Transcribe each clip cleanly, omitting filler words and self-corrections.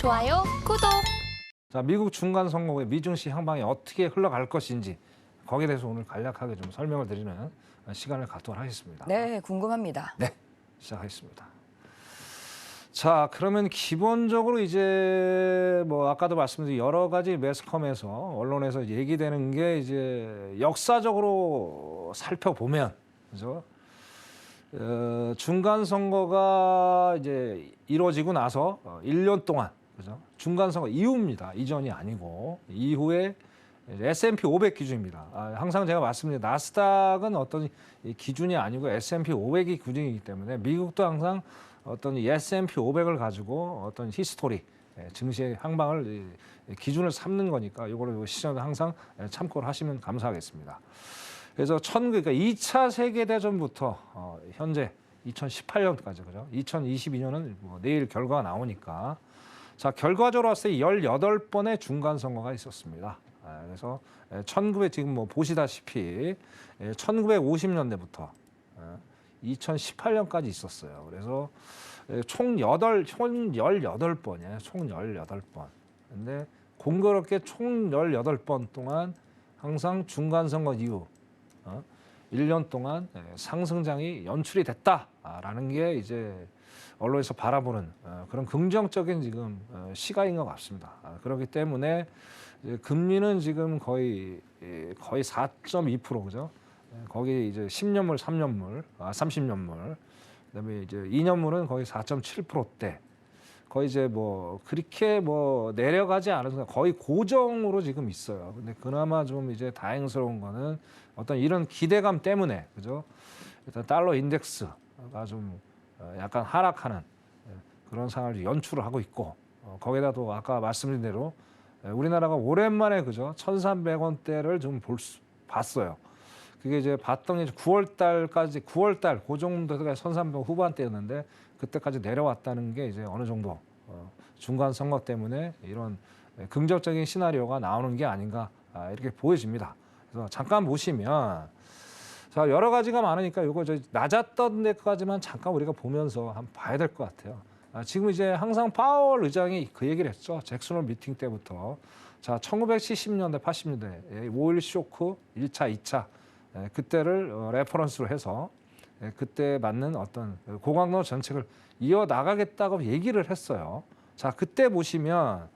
좋아요, 구독. 자, 미국 중간 선거의 미중시 향방이 어떻게 흘러갈 것인지 거기에 대해서 오늘 간략하게 좀 설명을 드리는 시간을 갖도록 하겠습니다. 네, 궁금합니다. 네, 시작하겠습니다. 자, 그러면 기본적으로 이제 뭐 아까도 말씀드린 여러 가지 매스컴에서 언론에서 얘기되는 게 이제 역사적으로 살펴보면 그죠? 중간 선거가 이제 이루어지고 나서 1년 동안 그죠? 중간 선거 이후입니다. 이전이 아니고 이후에 S&P 500 기준입니다. 항상 제가 말씀드린 나스닥은 어떤 기준이 아니고 S&P 500이 기준이기 때문에 미국도 항상 어떤 S&P 500을 가지고 어떤 히스토리 증시의 향방을 기준을 삼는 거니까 이거를 시장도 항상 참고를 하시면 감사하겠습니다. 그래서 그러니까 2차 세계대전부터 현재 2018년까지 그죠? 2022년은 뭐 내일 결과가 나오니까 자 결과적으로 봤을 때 18번의 중간 선거가 있었습니다. 그래서 지금 뭐 보시다시피 1950년대부터 2018년까지 있었어요. 그래서 총 18번이에요. 총 18번. 근데 공교롭게 총 18번 동안 항상 중간 선거 이후 1년 동안 상승장이 연출이 됐다라는 게 이제 언론에서 바라보는 그런 긍정적인 지금 시각인 것 같습니다. 그렇기 때문에 금리는 지금 거의 4.2% 그죠? 거기 이제 10년물, 3년물, 30년물, 그다음에 이제 2년물은 거의 4.7%대. 거의 이제 뭐 그렇게 뭐 내려가지 않아서 거의 고정으로 지금 있어요. 근데 그나마 좀 이제 다행스러운 거는 어떤 이런 기대감 때문에 그죠? 일단 달러 인덱스가 좀 약간 하락하는 그런 상황을 연출을 하고 있고 거기다 또 아까 말씀드린 대로 우리나라가 오랜만에 그죠? 1,300원대를 좀 봤어요. 그게 이제 봤던 게 9월 그 정도가 1,300원 후반대였는데 그때까지 내려왔다는 게 이제 어느 정도 중간 선거 때문에 이런 긍정적인 시나리오가 나오는 게 아닌가 이렇게 보여집니다. 그래서 잠깐 보시면 자 여러 가지가 많으니까 이거 낮았던 데까지만 잠깐 우리가 보면서 한번 봐야 될 것 같아요. 지금 이제 항상 파월 의장이 그 얘기를 했죠. 잭슨홀 미팅 때부터 자 1970년대 80년대 5.1 쇼크 1차 2차 그때를 레퍼런스로 해서 그때 맞는 어떤 고강도 정책을 이어나가겠다고 얘기를 했어요. 자, 그때 보시면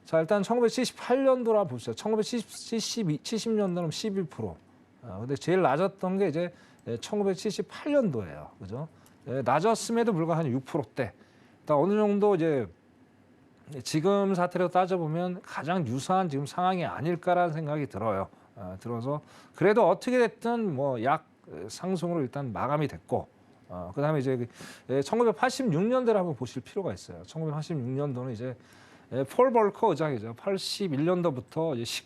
자, 일단 1978년도라 보세요. 1970년도는 11%. 근데 제일 낮았던 게 이제 1978년도예요. 그죠? 낮았음에도 불구하고 한 6%대. 어느 정도 이제 지금 사태로 따져보면 가장 유사한 지금 상황이 아닐까라는 생각이 들어요. 들어서 그래도 어떻게 됐든 뭐 약 상승으로 일단 마감이 됐고 그다음에 이제 1986년대를 한번 보실 필요가 있어요. 1986년도는 이제 폴 볼커 의장이죠. 81년도부터 이제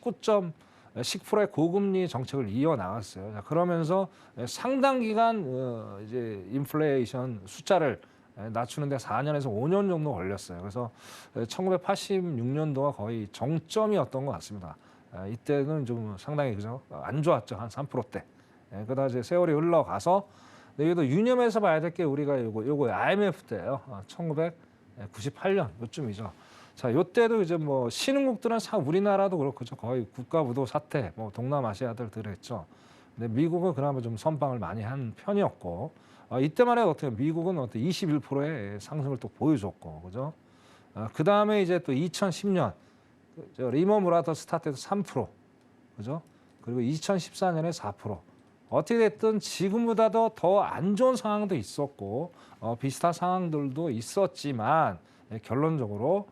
10%의 고금리 정책을 이어 나갔어요. 자, 그러면서 상당 기간 이제 인플레이션 숫자를 낮추는데 4년에서 5년 정도 걸렸어요. 그래서 1986년도가 거의 정점이었던 것 같습니다. 이때는 좀 상당히 그죠 안 좋았죠. 한 3%대. 그러다 이제 세월이 흘러가서 여기도 유념해서 봐야 될 게 우리가 요거 IMF 때예요. 1998년 요쯤이죠. 자, 요때도 이제 뭐 신흥국들은 우리나라도 그렇고 거의 국가부도 사태, 뭐 동남아시아들 들었죠. 근데 미국은 그나마 좀 선방을 많이 한 편이었고 이때만 해도 어떻게 미국은 어떻게 21%의 상승을 또 보여줬고 그죠? 그 다음에 이제 또 2010년 리먼 브라더스 스타트에서 3% 그죠? 그리고 2014년에 4%. 어떻게 됐든 지금보다도 더 안 좋은 상황도 있었고 비슷한 상황들도 있었지만 결론적으로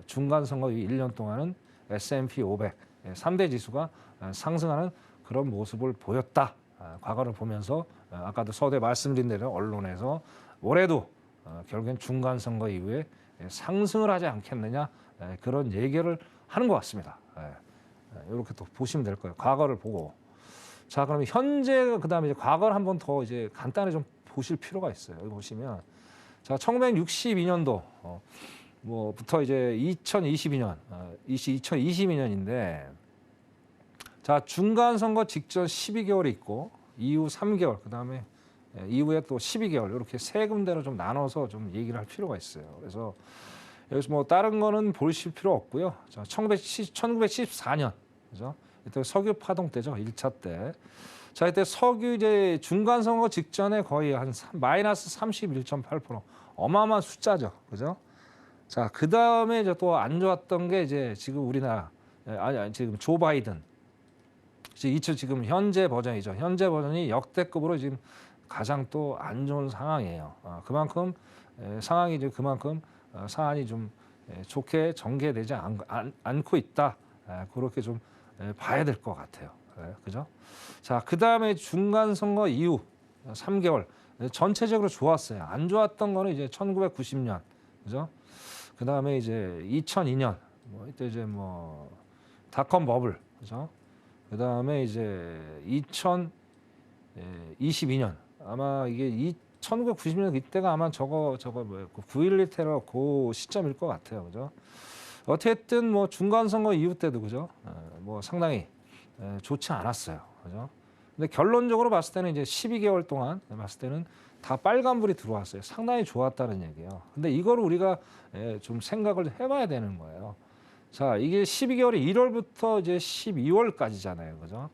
중간 선거 1년 동안은 S&P 500 3대 지수가 상승하는 그런 모습을 보였다. 과거를 보면서 아까도 서두에 말씀드린 대로 언론에서 올해도 결국엔 중간 선거 이후에 상승을 하지 않겠느냐 그런 얘기를 하는 것 같습니다. 이렇게 또 보시면 될 거예요. 과거를 보고. 자, 그러면 현재 그다음에 이제 과거를 한번 더 이제 간단히 좀 보실 필요가 있어요. 여기 보시면 자, 1962년도 뭐부터 이제 2022년 2022년인데 자, 중간 선거 직전 12개월이 있고 이후 3개월 그다음에 이후에 또 12개월 이렇게 세 군데로 좀 나눠서 좀 얘기를 할 필요가 있어요. 그래서 여기서 뭐 다른 거는 보실 필요 없고요. 자, 1974년 그죠? 이때 석유 파동 때죠. 1차 때. 자, 이때 석유 이제 중간 선거 직전에 거의 한 마이너스 31.8% 어마어마한 숫자죠. 그죠? 자, 그다음에 이제 또 안 좋았던 게 이제 지금 우리나라 아니 지금 조 바이든 지금 현재 버전이죠. 현재 버전이 역대급으로 지금 가장 또 안 좋은 상황이에요. 그만큼 상황이 이제 그만큼 사안이 좀 좋게 전개되지 않고 있다. 그렇게 좀 봐야 될 것 같아요. 그죠? 자, 그 다음에 중간 선거 이후 3개월 전체적으로 좋았어요. 안 좋았던 거는 이제 1990년, 그죠? 그 다음에 이제 2002년, 뭐 이때 이제 뭐 닷컴 버블, 그죠? 그 다음에 이제 2022년 아마 이게 1990년 이때가 아마 저거 뭐예요? 9.11 테러 그 시점일 것 같아요, 그죠? 어쨌든 뭐 중간 선거 이후 때도 그죠? 뭐 상당히 좋지 않았어요, 그죠? 근데 결론적으로 봤을 때는 이제 12개월 동안 봤을 때는 다 빨간불이 들어왔어요. 상당히 좋았다는 얘기예요. 근데 이걸 우리가 좀 생각을 해봐야 되는 거예요. 자, 이게 12개월이 1월부터 이제 12월까지잖아요, 그죠?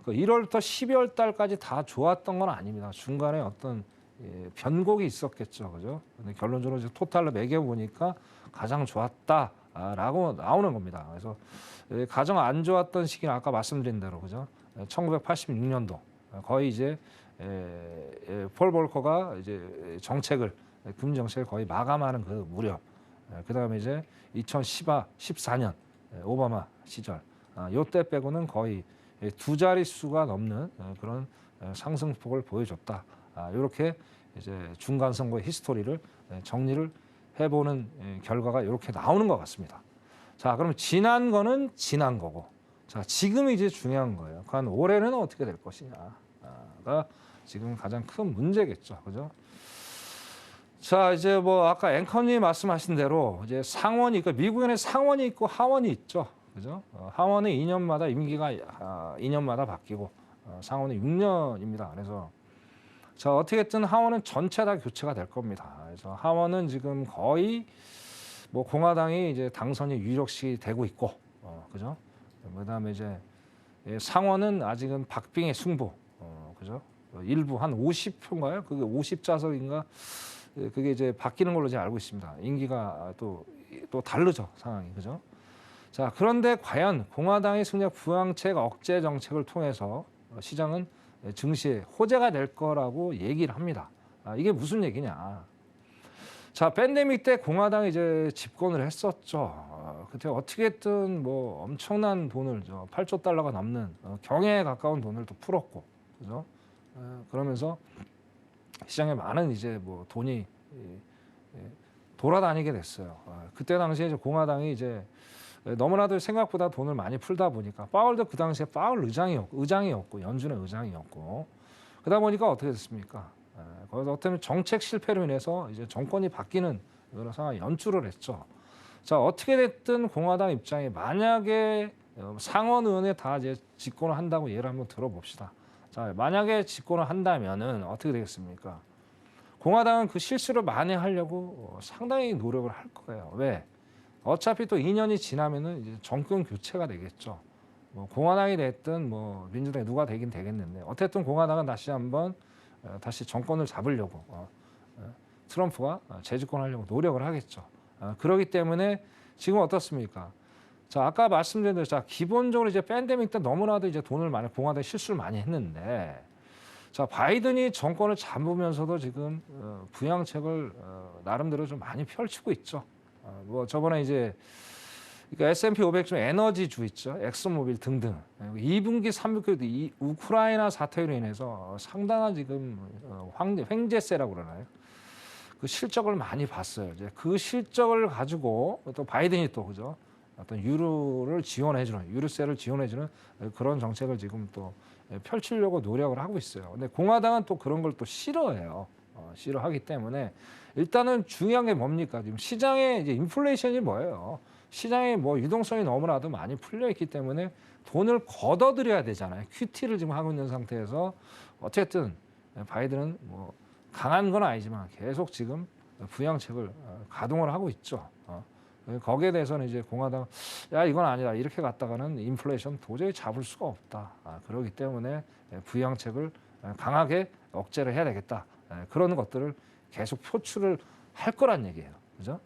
그 1월부터 12월 달까지 다 좋았던 건 아닙니다. 중간에 어떤 변곡이 있었겠죠, 그죠? 근데 결론적으로 이제 토탈로 매겨 보니까 가장 좋았다라고 나오는 겁니다. 그래서 가장 안 좋았던 시기는 아까 말씀드린 대로, 그죠? 1986년도 거의 이제 폴 볼커가 이제 정책을 금리 정책을 거의 마감하는 그 무렵. 그다음에 이제 2014년 오바마 시절. 요때 빼고는 거의 두 자릿수가 넘는 그런 상승폭을 보여줬다. 이렇게 이제 중간 선거 히스토리를 정리를 해보는 결과가 이렇게 나오는 것 같습니다. 자, 그럼 지난 거는 지난 거고, 자, 지금이 이제 중요한 거예요. 과연 올해는 어떻게 될 것이냐가 지금 가장 큰 문제겠죠, 그죠? 자, 이제 뭐 아까 앵커님 말씀하신 대로 이제 상원이 있고 미국에는 상원이 있고 하원이 있죠, 그죠? 하원은 2년마다 임기가 2년마다 바뀌고 상원은 6년입니다. 그래서 자, 어떻게든 하원은 전체 다 교체가 될 겁니다. 그래서 하원은 지금 거의 뭐 공화당이 이제 당선이 유력시 되고 있고, 그죠? 그다음에 이제 상원은 아직은 박빙의 승부, 그죠? 일부 한 50표인가요? 그게 50자석인가? 그게 이제 바뀌는 걸로 제가 알고 있습니다. 임기가 또 다르죠, 상황이, 그죠? 자, 그런데 과연 공화당의 승리적 부양책 억제 정책을 통해서 시장은 증시에 호재가 될 거라고 얘기를 합니다. 이게 무슨 얘기냐? 자, 팬데믹 때 공화당이 이제 집권을 했었죠. 그때 어떻게든 뭐 엄청난 돈을 8조 달러가 넘는 경해에 가까운 돈을 또 풀었고, 그죠? 그러면서 시장에 많은 이제 뭐 돈이 돌아다니게 됐어요. 그때 당시에 이제 공화당이 이제 너무나도 생각보다 돈을 많이 풀다 보니까 파월도 그 당시에 파월 의장이었고 연준의 의장이었고 그러다 보니까 어떻게 됐습니까? 거기서 어떻게 보면 정책 실패로 인해서 이제 정권이 바뀌는 그런 상황 연출을 했죠. 자, 어떻게 됐든 공화당 입장에 만약에 상원 의원에 다 이제 집권을 한다고 예를 한번 들어봅시다. 자, 만약에 집권을 한다면은 어떻게 되겠습니까? 공화당은 그 실수를 만회하려고 상당히 노력을 할 거예요. 왜? 어차피 또 2년이 지나면은 이제 정권 교체가 되겠죠. 뭐 공화당이 됐든 뭐 민주당이 누가 되긴 되겠는데 어쨌든 공화당은 다시 한번 다시 정권을 잡으려고 트럼프가 재집권하려고 노력을 하겠죠. 그렇기 때문에 지금 어떻습니까? 자, 아까 말씀드린 대로 자, 기본적으로 이제 팬데믹 때 너무나도 이제 돈을 많이 공화당이 실수를 많이 했는데 자, 바이든이 정권을 잡으면서도 지금 부양책을 나름대로 좀 많이 펼치고 있죠. 뭐 저번에 이제 그러니까 S&P 500 중 에너지주 있죠, 엑소모빌 등등 2분기, 3분기 이 우크라이나 사태로 인해서 상당한 지금 횡재세라고 그러나요? 그 실적을 많이 봤어요. 이제 그 실적을 가지고 또 바이든이 또 그죠? 어떤 유로를 지원해주는 유류세를 지원해주는 그런 정책을 지금 또 펼치려고 노력을 하고 있어요. 근데 공화당은 또 그런 걸 또 싫어해요. 싫어하기 때문에 일단은 중요한 게 뭡니까? 지금 시장에 이제 인플레이션이 뭐예요? 시장에 뭐 유동성이 너무나도 많이 풀려 있기 때문에 돈을 걷어들여야 되잖아요. QT를 지금 하고 있는 상태에서 어쨌든 바이든은 뭐 강한 건 아니지만 계속 지금 부양책을 가동을 하고 있죠. 거기에 대해서는 이제 공화당 야 이건 아니다 이렇게 갔다가는 인플레이션 도저히 잡을 수가 없다. 그렇기 때문에 부양책을 강하게 억제를 해야 되겠다. 그런 것들을 계속 표출을 할 거란 얘기예요. 그죠?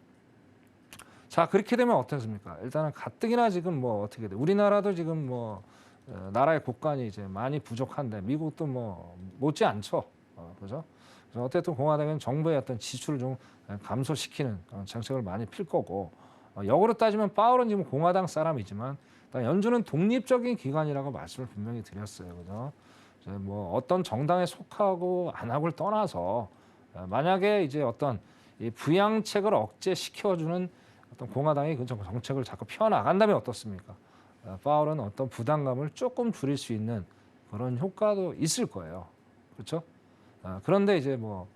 자 그렇게 되면 어떻습니까? 일단은 가뜩이나 지금 뭐 어떻게 돼? 우리나라도 지금 뭐 나라의 국간이 이제 많이 부족한데 미국도 뭐 못지 않죠. 그죠? 그래서 어쨌든 공화당은 정부의 어떤 지출을 좀 감소시키는 정책을 많이 필 거고 역으로 따지면 파월은 지금 공화당 사람이지만 연준은 독립적인 기관이라고 말씀을 분명히 드렸어요. 그죠? 뭐 어떤 정당에 속하고 안 하고를 떠나서 만약에 이제 어떤 이 부양책을 억제시켜주는 어떤 공화당이 그 정책을 자꾸 펴나간다면 어떻습니까? 파월은 어떤 부담감을 조금 줄일 수 있는 그런 효과도 있을 거예요. 그렇죠? 그런데 이제 뭐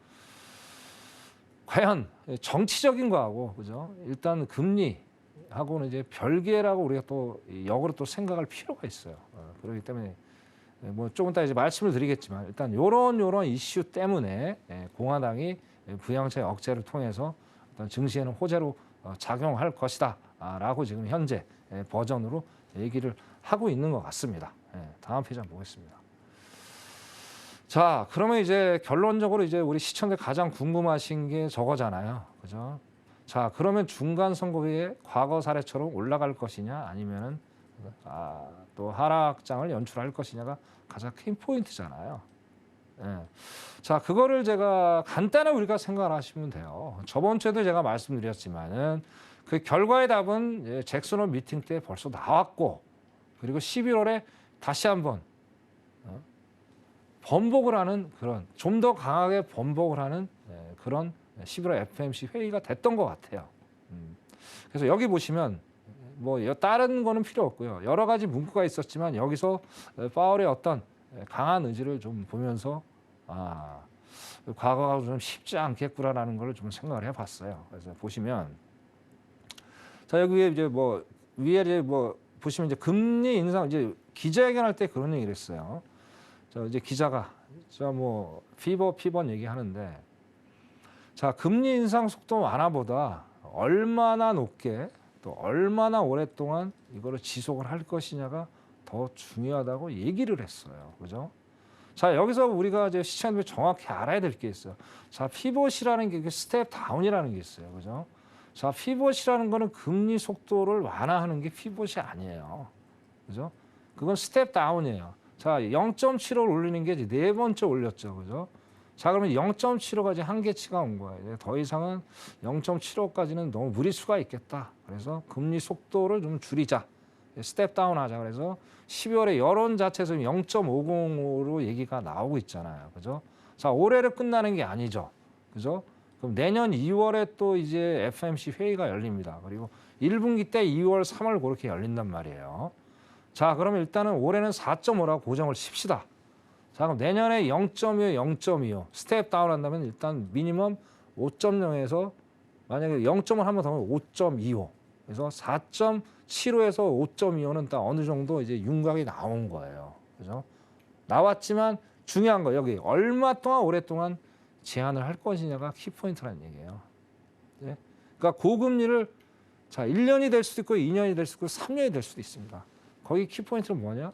과연 정치적인 거하고 그죠? 일단 금리하고는 이제 별개라고 우리가 또 역으로 또 생각할 필요가 있어요. 그렇기 때문에 뭐 조금 이따 이제 말씀을 드리겠지만 일단 요런 이슈 때문에 공화당이 부양책 억제를 통해서 어떤 증시에는 호재로 작용할 것이다라고 지금 현재 버전으로 얘기를 하고 있는 것 같습니다. 다음 페이지 한번 보겠습니다. 자, 그러면 이제 결론적으로 이제 우리 시청자 가장 궁금하신 게 저거잖아요. 그죠? 자, 그러면 중간 선거에 과거 사례처럼 올라갈 것이냐 아니면은 또 하락장을 연출할 것이냐가 가장 큰 포인트잖아요. 자, 그거를 제가 간단하게 우리가 생각을 하시면 돼요. 저번 주에도 제가 말씀드렸지만은 그 결과의 답은 잭슨 홀 미팅 때 벌써 나왔고 그리고 11월에 다시 한번 번복을 하는 그런 좀 더 강하게 번복을 하는 그런 11월 FOMC 회의가 됐던 것 같아요. 그래서 여기 보시면 뭐 다른 거는 필요 없고요. 여러 가지 문구가 있었지만 여기서 파월의 어떤 강한 의지를 좀 보면서 과거가 좀 쉽지 않겠구나라는 걸 좀 생각을 해봤어요. 그래서 보시면 자 여기 위에 이제 뭐 위에 이제 뭐 보시면 이제 금리 인상 이제 기자회견할 때 그런 얘기를 했어요. 자 이제 기자가 뭐 피번 얘기하는데 자 금리 인상 속도 완화보다 얼마나 높게 또 얼마나 오랫동안 이거를 지속을 할 것이냐가 더 중요하다고 얘기를 했어요. 그죠? 자, 여기서 우리가 이제 시청자들이 정확히 알아야 될 게 있어요. 자, 피봇이라는 게 스텝 다운이라는 게 있어요. 그죠? 자, 피봇이라는 거는 금리 속도를 완화하는 게 피봇이 아니에요. 그죠? 그건 스텝 다운이에요. 자, 0.75를 올리는 게 이제 네 번째 올렸죠. 그죠? 자, 그러면 0.75까지 한계치가 온 거예요. 더 이상은 0.75까지는 너무 무리수가 있겠다. 그래서 금리 속도를 좀 줄이자. 스텝 다운 하자. 그래서 12월에 여론 자체에서 0.50으로 얘기가 나오고 있잖아요. 그죠? 자, 올해를 끝나는 게 아니죠. 그죠? 그럼 내년 2월에 또 이제 FOMC 회의가 열립니다. 그리고 1분기 때 2월, 3월 그렇게 열린단 말이에요. 자, 그러면 일단은 올해는 4.5라고 고정을 칩시다. 자, 그럼 내년에 0.25, 0.25 스텝 다운 한다면 일단 미니멈 5.0에서 만약에 0.을 한 번 더 하면 5.25. 그래서 4.75에서 5.25는 딱 어느 정도 이제 윤곽이 나온 거예요. 그죠? 나왔지만 중요한 거 여기 얼마 동안 오랫동안 제한을 할 것이냐가 키포인트라는 얘기예요. 네? 그러니까 고금리를 자 1년이 될 수도 있고 2년이 될 수도 있고 3년이 될 수도 있습니다. 거기 키포인트는 뭐냐?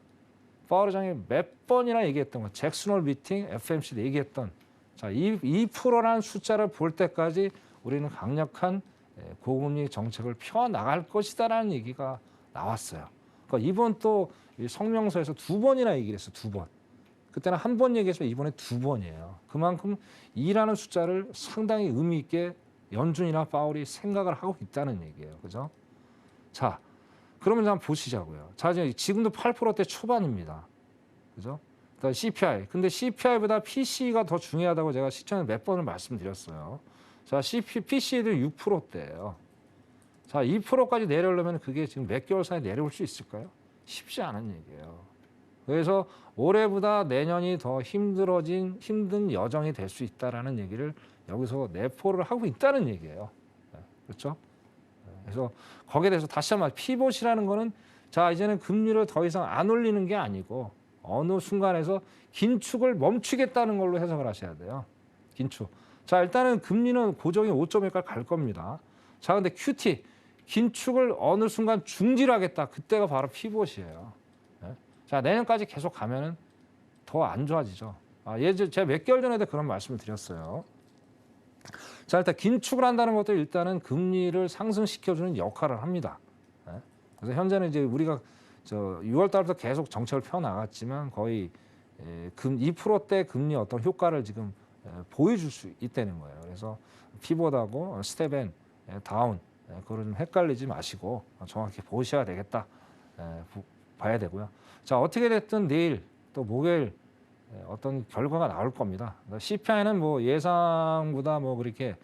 파월 의장이 몇 번이나 얘기했던 거, 잭슨 홀 미팅, FOMC도 얘기했던 자, 2%라는 숫자를 볼 때까지 우리는 강력한 고금리 정책을 펴나갈 것이다라는 얘기가 나왔어요. 그러니까 이번 또 성명서에서 두 번이나 얘기를 했어요. 두 번. 그때는 한 번 얘기했지만 이번에 두 번이에요. 그만큼 2라는 숫자를 상당히 의미 있게 연준이나 파월이 생각을 하고 있다는 얘기예요. 그죠? 자, 그러면 한번 보시자고요. 자, 지금도 8%대 초반입니다. 그죠? 그다음 CPI. 근데 CPI보다 PCE가 더 중요하다고 제가 시청에 몇 번을 말씀드렸어요. 자, PCE도 6%대예요. 자, 2%까지 내려오려면 그게 지금 몇 개월 사이에 내려올 수 있을까요? 쉽지 않은 얘기예요. 그래서 올해보다 내년이 더 힘든 여정이 될 수 있다라는 얘기를 여기서 내포를 하고 있다는 얘기예요. 그렇죠? 그래서 거기에 대해서 다시 한번 피봇이라는 거는 자 이제는 금리를 더 이상 안 올리는 게 아니고 어느 순간에서 긴축을 멈추겠다는 걸로 해석을 하셔야 돼요. 긴축. 자 일단은 금리는 고정이 5.1까지 갈 겁니다. 자 근데 긴축을 어느 순간 중지하겠다. 그때가 바로 피봇이에요. 예? 자, 내년까지 계속 가면은 더 안 좋아지죠. 제가 몇 개월 전에도 그런 말씀을 드렸어요. 자, 일단 긴축을 한다는 것도 일단은 금리를 상승시켜주는 역할을 합니다. 예? 그래서 현재는 이제 우리가 6월 달부터 계속 정책을 펴 나갔지만 거의 2%대 금리 어떤 효과를 지금 보여줄 수 있다는 거예요. 그래서 피봇하고 스텝앤 다운 그걸 좀 헷갈리지 마시고 정확히 보셔야 되겠다. 봐야 되고요. 자, 어떻게 됐든 내일 또 목요일 어떤 결과가 나올 겁니다. CPI는 뭐 예상보다 뭐 그렇게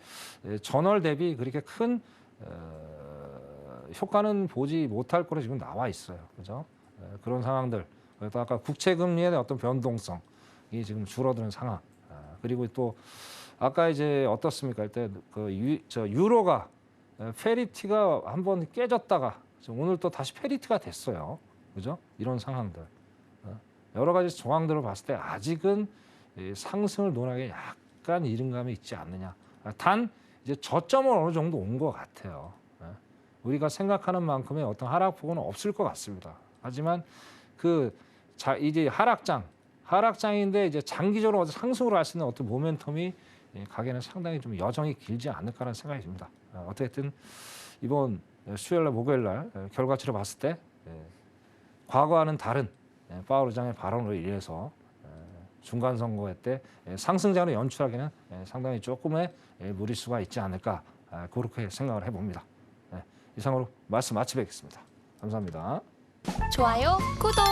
전월 대비 그렇게 큰 효과는 보지 못할 거로 지금 나와 있어요. 그죠? 그런 상황들. 그래서 아까 국채 금리의 어떤 변동성이 지금 줄어드는 상황. 그리고 또 아까 이제 어떻습니까? 일단 유로가 페리티가 한번 깨졌다가 오늘 또 다시 페리티가 됐어요. 그죠? 이런 상황들. 여러 가지 정황들을 봤을 때 아직은 상승을 논하기에 약간 이른감이 있지 않느냐. 단 이제 저점은 어느 정도 온 것 같아요. 우리가 생각하는 만큼의 어떤 하락폭은 없을 것 같습니다. 하지만 이제 하락장인데 이제 장기적으로 상승으로 할 수 있는 어떤 모멘텀이 가게는 상당히 좀 여정이 길지 않을까라는 생각이 듭니다. 어쨌든 이번 수요일날 목요일날 결과치를 봤을 때 과거와는 다른 파월 의장의 발언으로 인해서 중간 선거 때 상승장을 연출하기는 상당히 조금의 무리수가 있지 않을까 그렇게 생각을 해봅니다. 이상으로 말씀 마치겠습니다. 감사합니다. 좋아요, 구독.